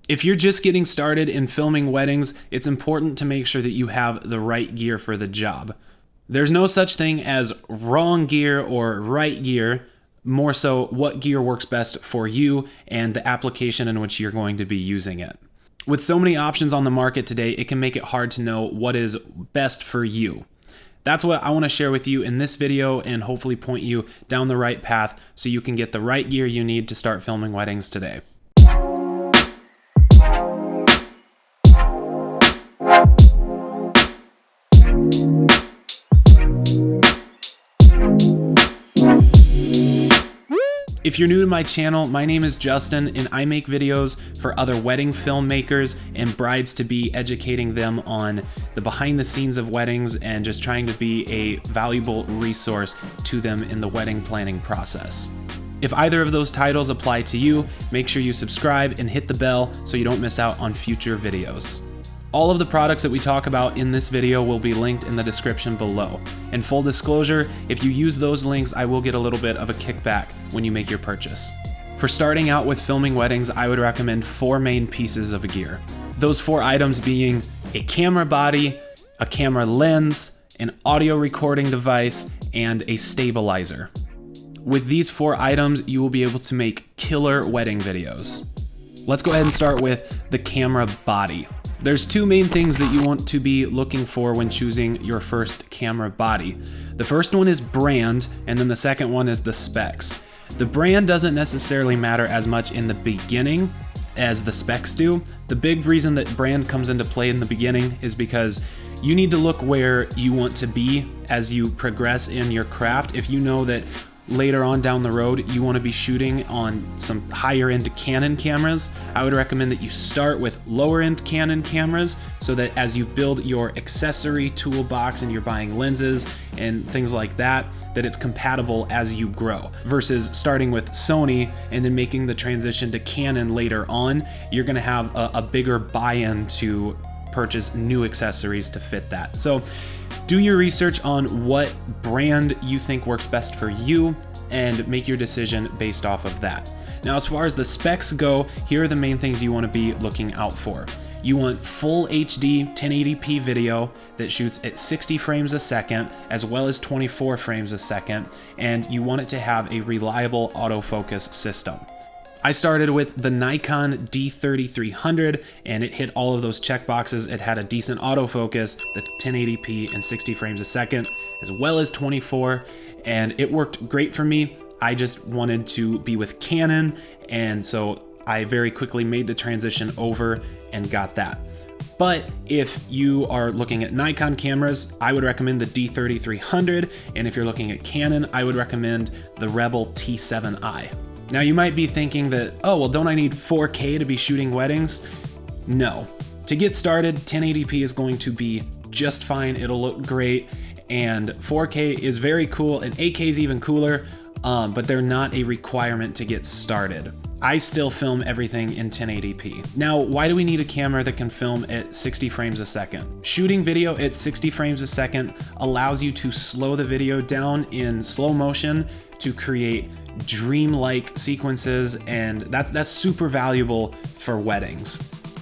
If you're just getting started in filming weddings, it's important to make sure that you have the right gear for the job. There's no such thing as wrong gear or right gear, more so what gear works best for you and the application in which you're going to be using it. With so many options on the market today, it can make it hard to know what is best for you. That's what I want to share with you in this video and hopefully point you down the right path so you can get the right gear you need to start filming weddings today. If you're new to my channel, my name is Justin and I make videos for other wedding filmmakers and brides-to-be, educating them on the behind the scenes of weddings and just trying to be a valuable resource to them in the wedding planning process. If either of those titles apply to you, make sure you subscribe and hit the bell so you don't miss out on future videos. All of the products that we talk about in this video will be linked in the description below. And full disclosure, if you use those links, I will get a little bit of a kickback when you make your purchase. For starting out with filming weddings, I would recommend 4 main pieces of gear. Those 4 items being a camera body, a camera lens, an audio recording device, and a stabilizer. With these 4 items, you will be able to make killer wedding videos. Let's go ahead and start with the camera body. There's 2 main things that you want to be looking for when choosing your first camera body. The first one is brand, and then the second one is the specs. The brand doesn't necessarily matter as much in the beginning as the specs do. The big reason that brand comes into play in the beginning is because you need to look where you want to be as you progress in your craft. If you know that later on down the road you want to be shooting on some higher end Canon cameras, I would recommend that you start with lower end Canon cameras so that as you build your accessory toolbox and you're buying lenses and things like that, that it's compatible as you grow, versus starting with Sony and then making the transition to Canon later on. You're going to have a bigger buy-in to purchase new accessories to fit that. So do your research on what brand you think works best for you and make your decision based off of that. Now, as far as the specs go, here are the main things you want to be looking out for. You want full HD 1080p video that shoots at 60 frames a second as well as 24 frames a second, and you want it to have a reliable autofocus system. I started with the Nikon D3300 and it hit all of those checkboxes. It had a decent autofocus, the 1080p and 60 frames a second, as well as 24, and it worked great for me. I just wanted to be with Canon, and so I very quickly made the transition over and got that. But if you are looking at Nikon cameras, I would recommend the D3300, and if you're looking at Canon, I would recommend the Rebel T7i. Now you might be thinking that, oh, well, don't I need 4K to be shooting weddings? No. To get started, 1080p is going to be just fine. It'll look great. And 4K is very cool, and 8K is even cooler, but they're not a requirement to get started. I still film everything in 1080p. Now, why do we need a camera that can film at 60 frames a second? Shooting video at 60 frames a second allows you to slow the video down in slow motion to create dreamlike sequences, and that's super valuable for weddings.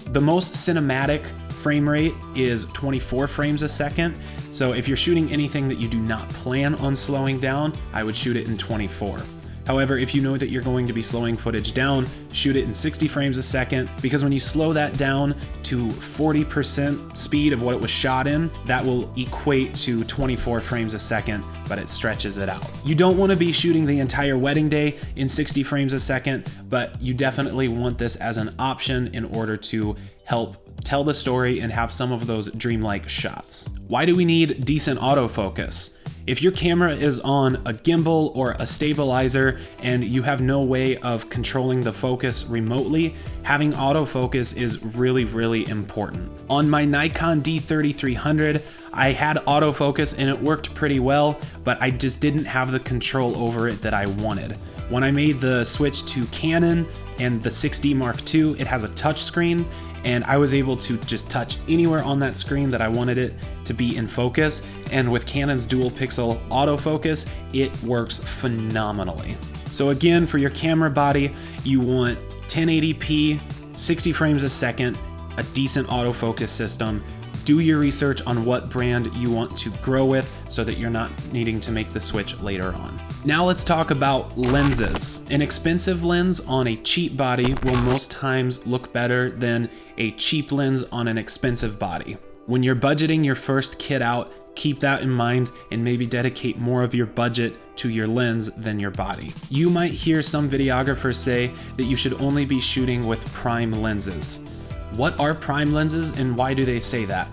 The most cinematic frame rate is 24 frames a second. So if you're shooting anything that you do not plan on slowing down, I would shoot it in 24. However, if you know that you're going to be slowing footage down, shoot it in 60 frames a second, because when you slow that down to 40% speed of what it was shot in, that will equate to 24 frames a second, but it stretches it out. You don't want to be shooting the entire wedding day in 60 frames a second, but you definitely want this as an option in order to help tell the story and have some of those dreamlike shots. Why do we need decent autofocus? If your camera is on a gimbal or a stabilizer and you have no way of controlling the focus remotely, having autofocus is really, really important. On my Nikon D3300, I had autofocus and it worked pretty well, but I just didn't have the control over it that I wanted. When I made the switch to Canon and the 6D Mark II, it has a touch screen, and I was able to just touch anywhere on that screen that I wanted it to be in focus. And with Canon's dual pixel autofocus, it works phenomenally. So again, for your camera body, you want 1080p 60 frames a second, a decent autofocus system. Do your research on what brand you want to grow with so that you're not needing to make the switch later on. Now let's talk about lenses. An expensive lens on a cheap body will most times look better than a cheap lens on an expensive body. When you're budgeting your first kit out, keep that in mind and maybe dedicate more of your budget to your lens than your body. You might hear some videographers say that you should only be shooting with prime lenses. What are prime lenses and why do they say that?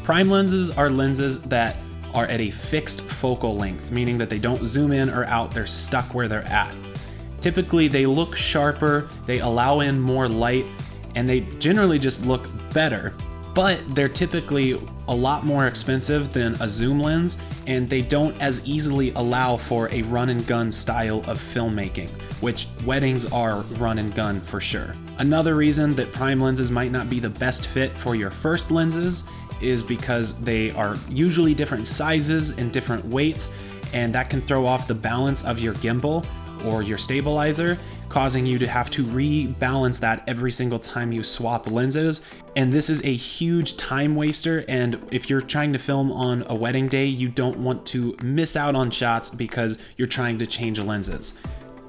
Prime lenses are lenses that are at a fixed focal length, meaning that they don't zoom in or out, they're stuck where they're at. Typically, they look sharper, they allow in more light, and they generally just look better, but they're typically a lot more expensive than a zoom lens, and they don't as easily allow for a run and gun style of filmmaking, which weddings are run and gun for sure. Another reason that prime lenses might not be the best fit for your first lenses is because they are usually different sizes and different weights, and that can throw off the balance of your gimbal or your stabilizer, causing you to have to rebalance that every single time you swap lenses. And this is a huge time waster, and if you're trying to film on a wedding day, you don't want to miss out on shots because you're trying to change lenses.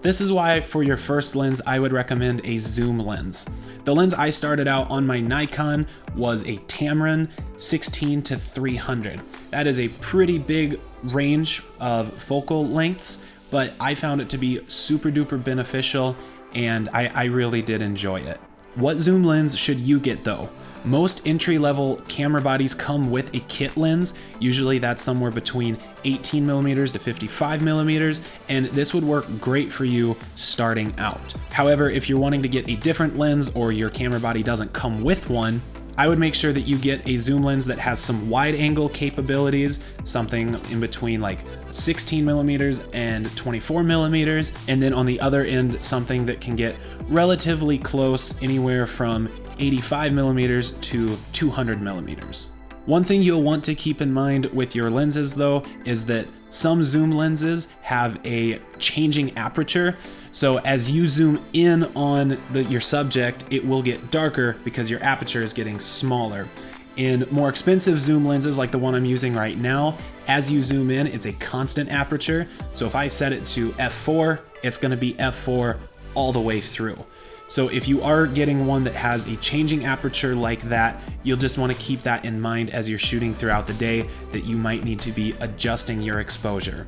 This is why for your first lens, I would recommend a zoom lens. The lens I started out on my Nikon was a Tamron 16-300. That is a pretty big range of focal lengths, but I found it to be super duper beneficial, and I really did enjoy it. What zoom lens should you get though? Most entry-level camera bodies come with a kit lens. Usually that's somewhere between 18mm to 55mm, and this would work great for you starting out. However, if you're wanting to get a different lens or your camera body doesn't come with one, I would make sure that you get a zoom lens that has some wide angle capabilities, something in between like 16mm and 24mm, and then on the other end, something that can get relatively close, anywhere from 85mm to 200mm. One thing you'll want to keep in mind with your lenses though is that some zoom lenses have a changing aperture. So as you zoom in on your subject, it will get darker because your aperture is getting smaller. In more expensive zoom lenses like the one I'm using right now, as you zoom in, it's a constant aperture. So if I set it to f4, it's going to be f4 all the way through. So if you are getting one that has a changing aperture like that, you'll just want to keep that in mind as you're shooting throughout the day, that you might need to be adjusting your exposure.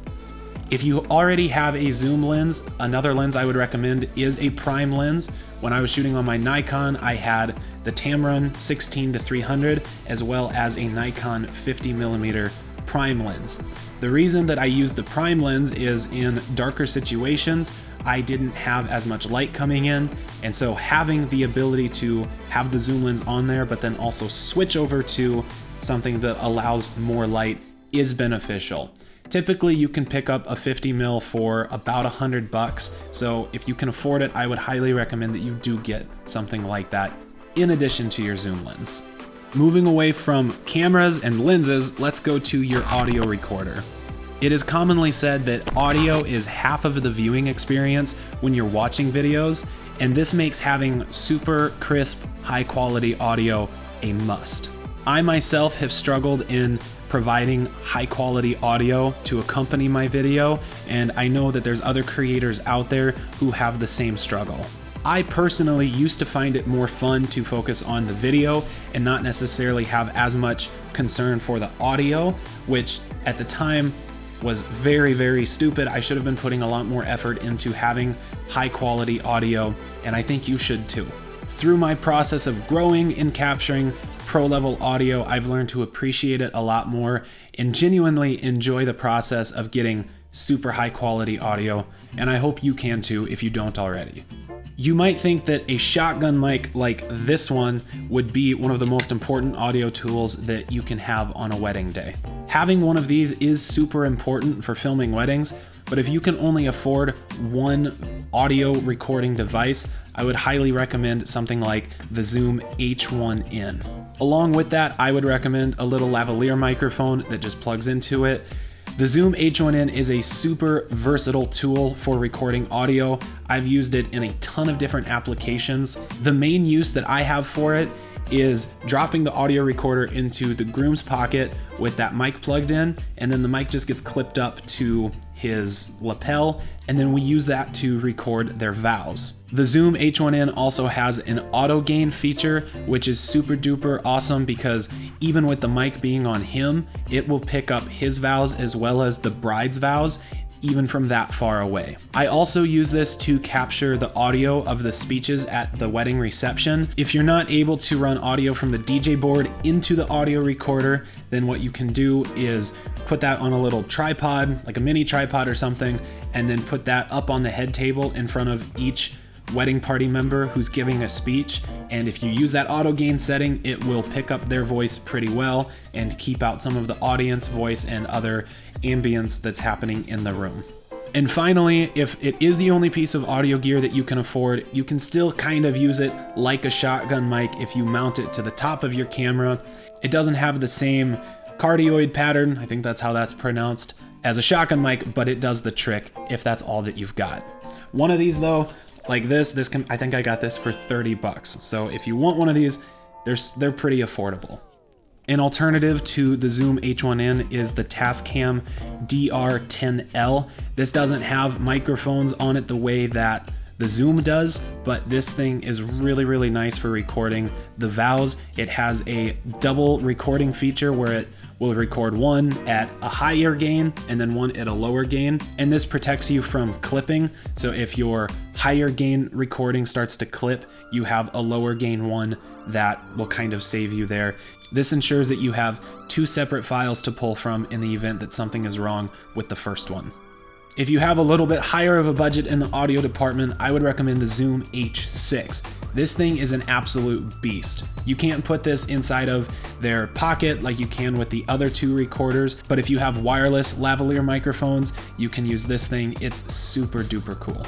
If you already have a zoom lens, another lens I would recommend is a prime lens. When I was shooting on my Nikon, I had the Tamron 16-300 as well as a Nikon 50mm prime lens. The reason that I used the prime lens is in darker situations, I didn't have as much light coming in, and so having the ability to have the zoom lens on there but then also switch over to something that allows more light is beneficial. Typically you can pick up a 50mm for about $100, so if you can afford it, I would highly recommend that you do get something like that in addition to your zoom lens. Moving away from cameras and lenses, let's go to your audio recorder. It is commonly said that audio is half of the viewing experience when you're watching videos, and this makes having super crisp, high quality audio a must. I myself have struggled in providing high quality audio to accompany my video, and I know that there's other creators out there who have the same struggle. I personally used to find it more fun to focus on the video and not necessarily have as much concern for the audio, which at the time was very, very stupid. I should have been putting a lot more effort into having high quality audio, and I think you should too. Through my process of growing and capturing pro level audio, I've learned to appreciate it a lot more and genuinely enjoy the process of getting super high quality audio, and I hope you can too if you don't already. You might think that a shotgun mic like this one would be one of the most important audio tools that you can have on a wedding day. Having one of these is super important for filming weddings, but if you can only afford one audio recording device, I would highly recommend something like the Zoom H1N. Along with that, I would recommend a little lavalier microphone that just plugs into it. The Zoom H1N is a super versatile tool for recording audio. I've used it in a ton of different applications. The main use that I have for it is dropping the audio recorder into the groom's pocket with that mic plugged in, and then the mic just gets clipped up to his lapel, and then we use that to record their vows. The Zoom H1N also has an auto gain feature, which is super duper awesome because even with the mic being on him, it will pick up his vows as well as the bride's vows, even from that far away. I also use this to capture the audio of the speeches at the wedding reception. If you're not able to run audio from the DJ board into the audio recorder, then what you can do is put that on a little tripod, like a mini tripod or something, and then put that up on the head table in front of each wedding party member who's giving a speech. And if you use that auto gain setting, it will pick up their voice pretty well and keep out some of the audience voice and other ambience that's happening in the room. And finally, if it is the only piece of audio gear that you can afford, you can still kind of use it like a shotgun mic if you mount it to the top of your camera. It doesn't have the same cardioid pattern, I think that's how that's pronounced, as a shotgun mic, but it does the trick if that's all that you've got. One of these though, like this can, I think I got this for 30 bucks. So if you want one of these, they're pretty affordable. An alternative to the Zoom H1N is the Tascam DR10L. This doesn't have microphones on it the way that the Zoom does, but this thing is really, really nice for recording the vows. It has a double recording feature where it will record one at a higher gain and then one at a lower gain. And this protects you from clipping. So if your higher gain recording starts to clip, you have a lower gain one that will kind of save you there. This ensures that you have two separate files to pull from in the event that something is wrong with the first one. If you have a little bit higher of a budget in the audio department, I would recommend the Zoom H6. This thing is an absolute beast. You can't put this inside of their pocket like you can with the other two recorders, but if you have wireless lavalier microphones, you can use this thing. It's super duper cool.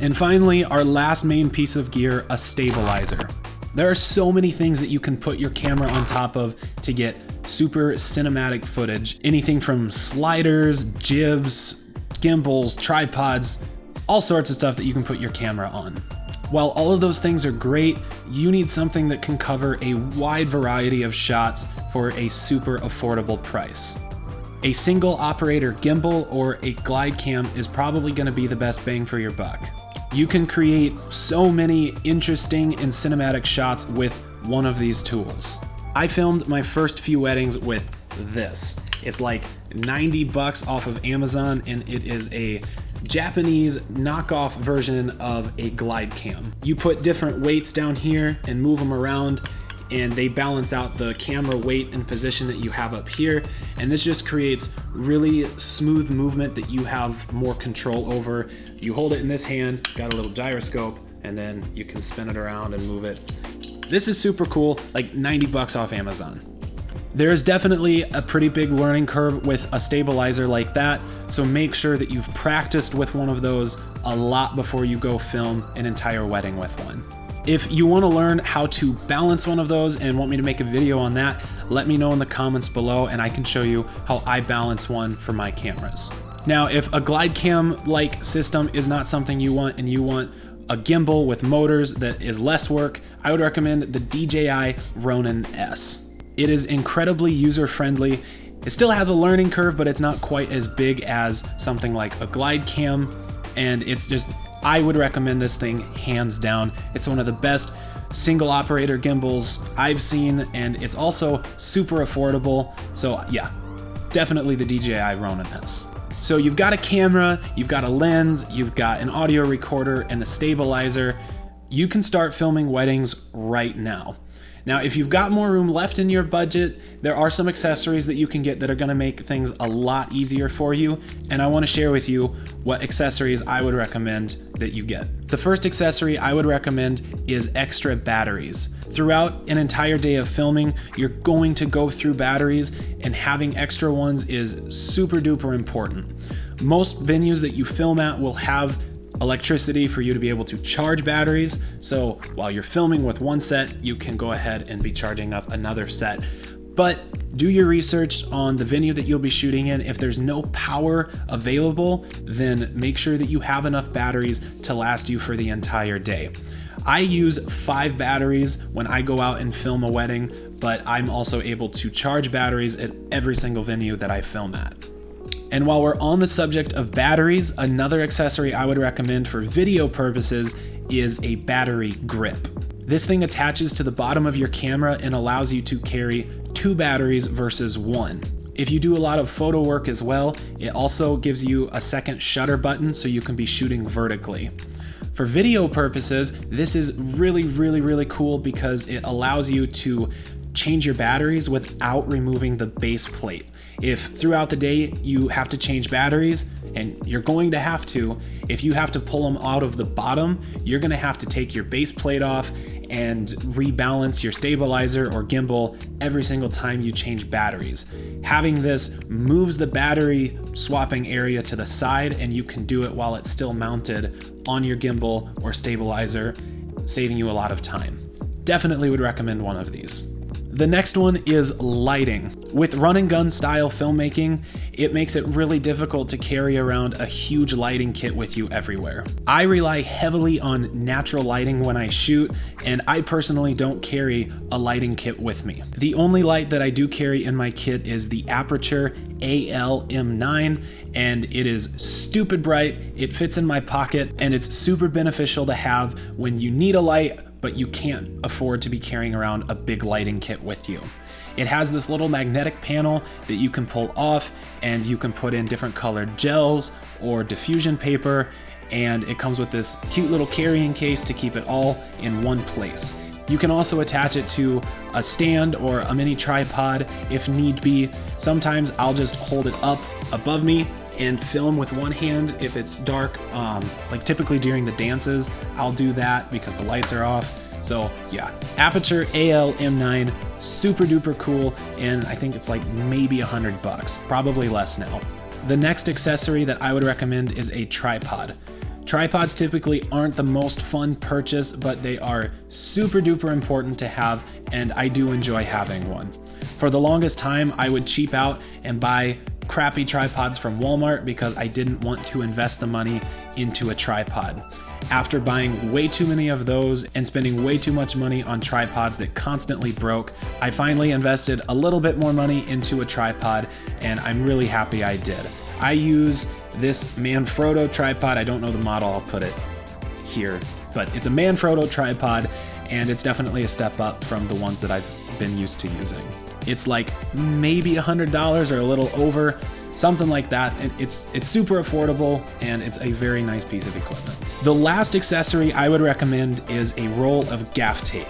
And finally, our last main piece of gear, a stabilizer. There are so many things that you can put your camera on top of to get super cinematic footage. Anything from sliders, jibs, gimbals, tripods, all sorts of stuff that you can put your camera on. While all of those things are great, you need something that can cover a wide variety of shots for a super affordable price. A single operator gimbal or a glide cam is probably going to be the best bang for your buck. You can create so many interesting and cinematic shots with one of these tools. I filmed my first few weddings with this. It's like 90 bucks off of Amazon, and it is a Japanese knockoff version of a glide cam. You put different weights down here and move them around, and they balance out the camera weight and position that you have up here. And this just creates really smooth movement that you have more control over. You hold it in this hand, it's got a little gyroscope, and then you can spin it around and move it. This is super cool, like 90 bucks off Amazon. There is definitely a pretty big learning curve with a stabilizer like that, so make sure that you've practiced with one of those a lot before you go film an entire wedding with one. If you want to learn how to balance one of those and want me to make a video on that, let me know in the comments below and I can show you how I balance one for my cameras. Now, if a glide cam-like system is not something you want and you want a gimbal with motors that is less work, I would recommend the DJI Ronin S. It is incredibly user-friendly. It still has a learning curve, but it's not quite as big as something like a glide cam, and it's just, I would recommend this thing hands down. It's one of the best single operator gimbals I've seen, and it's also super affordable. So yeah, definitely the DJI Ronin S. So you've got a camera, you've got a lens, you've got an audio recorder and a stabilizer. You can start filming weddings right now. Now, if you've got more room left in your budget, there are some accessories that you can get that are gonna make things a lot easier for you, and I wanna share with you what accessories I would recommend that you get. The first accessory I would recommend is extra batteries. Throughout an entire day of filming, you're going to go through batteries, and having extra ones is super duper important. Most venues that you film at will have electricity for you to be able to charge batteries, so while you're filming with one set, you can go ahead and be charging up another set. But do your research on the venue that you'll be shooting in. If there's no power available, then make sure that you have enough batteries to last you for the entire day. I use 5 batteries when I go out and film a wedding, but I'm also able to charge batteries at every single venue that I film at. And while we're on the subject of batteries, another accessory I would recommend for video purposes is a battery grip. This thing attaches to the bottom of your camera and allows you to carry 2 batteries versus 1. If you do a lot of photo work as well, it also gives you a second shutter button so you can be shooting vertically. For video purposes, this is really cool because it allows you to change your batteries without removing the base plate. If throughout the day you have to change batteries, and you're going to have to, if you have to pull them out of the bottom, you're gonna have to take your base plate off and rebalance your stabilizer or gimbal every single time you change batteries. Having this moves the battery swapping area to the side, and you can do it while it's still mounted on your gimbal or stabilizer, saving you a lot of time. Definitely would recommend one of these. The next one is lighting. With run and gun style filmmaking, it makes it really difficult to carry around a huge lighting kit with you everywhere. I rely heavily on natural lighting when I shoot, and I personally don't carry a lighting kit with me. The only light that I do carry in my kit is the Aputure AL-M9, and it is stupid bright, it fits in my pocket, and it's super beneficial to have when you need a light but you can't afford to be carrying around a big lighting kit with you. It has this little magnetic panel that you can pull off, and you can put in different colored gels or diffusion paper, and it comes with this cute little carrying case to keep it all in one place. You can also attach it to a stand or a mini tripod if need be. Sometimes I'll just hold it up above me and film with one hand if it's dark. Like typically during the dances, I'll do that because the lights are off. So yeah, Aputure AL-M9, super duper cool, and I think it's like maybe $100, probably less now. The next accessory that I would recommend is a tripod. Tripods typically aren't the most fun purchase, but they are super duper important to have, and I do enjoy having one. For the longest time, I would cheap out and buy crappy tripods from Walmart because I didn't want to invest the money into a tripod. After buying way too many of those and spending way too much money on tripods that constantly broke, I finally invested a little bit more money into a tripod, and I'm really happy I did. I use this Manfrotto tripod. I don't know the model, I'll put it here, but it's a Manfrotto tripod, and it's definitely a step up from the ones that I've been used to using. It's like maybe $100 or a little over, something like that. It's super affordable, and it's a very nice piece of equipment. The last accessory I would recommend is a roll of gaff tape.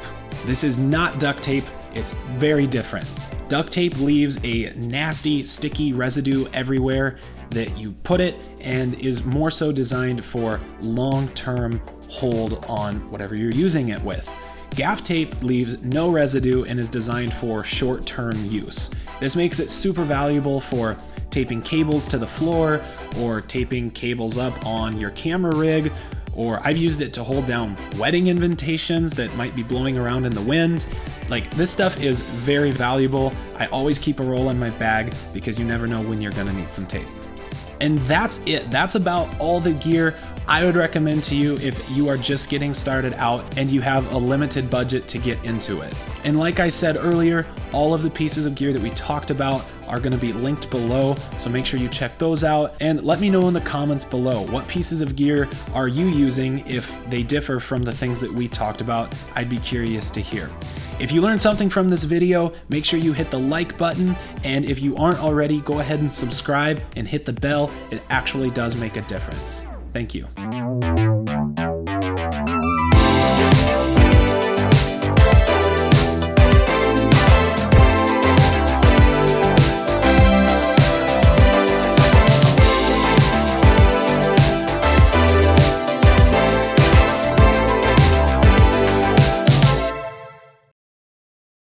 This is not duct tape, it's very different. Duct tape leaves a nasty, sticky residue everywhere that you put it, and is more so designed for long-term hold on whatever you're using it with. Gaff tape leaves no residue and is designed for short-term use. This makes it super valuable for taping cables to the floor or taping cables up on your camera rig, or I've used it to hold down wedding invitations that might be blowing around in the wind. Like, this stuff is very valuable. I always keep a roll in my bag because you never know when you're gonna need some tape. And that's it. That's about all the gear I would recommend to you if you are just getting started out and you have a limited budget to get into it. And like I said earlier, all of the pieces of gear that we talked about are going to be linked below, so make sure you check those out, and let me know in the comments below, what pieces of gear are you using? If they differ from the things that we talked about, I'd be curious to hear. If you learned something from this video, make sure you hit the like button, and if you aren't already, go ahead and subscribe and hit the bell. It actually does make a difference. Thank you.